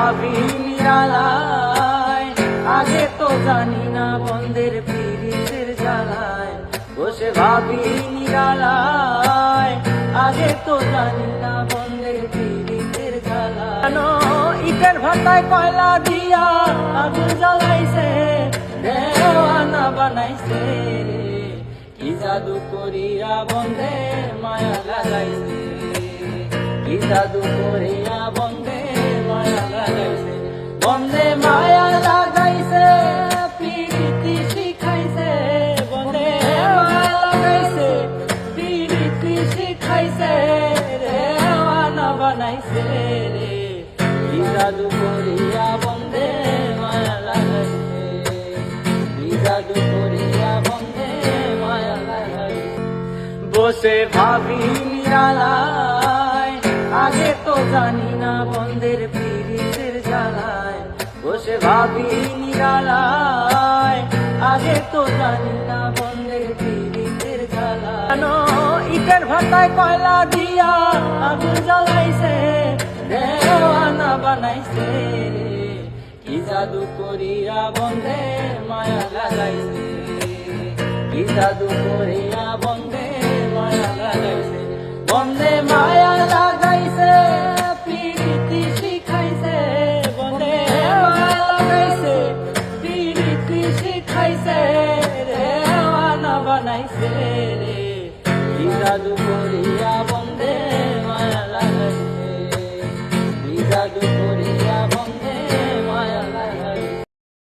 ভাবি নিরালায়, আগে তো জানি না বন্ধের পীড়িতের জ্বালায়। বসে ভাবি নিরালায়, আগে তো জানি না বন্ধের পীড়িতের জ্বালায়। ইটের ভাটায় কয়লা দিয়া আগুন জ্বালাইছে, দেওয়ানা বানাইছে, কি জাদু করিয়া বন্ধে মায়া লাগাইছে, কি জাদু করিয়া বন্ধে মায়া লাগাইছে। বন্ধে মায়া লাগাইছে, প্রীতি শিখাইছে, বন্ধে মায়া লাগাইছে, প্রীতি শিখাইছে, দেওয়ানা বানাইছে রে, কি জাদু করিয়া বন্ধে মায়া লাগাইছে, কি জাদু করিয়া বন্ধে মায়া লাগাইছে। বসে ভাবি নিরালায়, আগে তো জানি না বন্ধের পীড়িতের জ্বালায়। বসে ভাবি নিরালায়, আগে তো জানি না বন্ধের পীড়িতের জ্বালায়। ইটের ভাটায় কয়লা দিয়া আগুন জ্বালাইছে, দেওয়ানা বানাইছে, কি জাদু করিয়া বন্ধে মায়া লাগাইছে, কি জাদু করিয়া বন্ধে মায়া লাগাইছে। বন্ধে মায়া লাগাইছে, প্রীতি শিখাইছে, বন্ধে মায়া লাগাইছে, প্রীতি শিখাইছে, দেওয়ানা বানাইছে রে, কি জাদু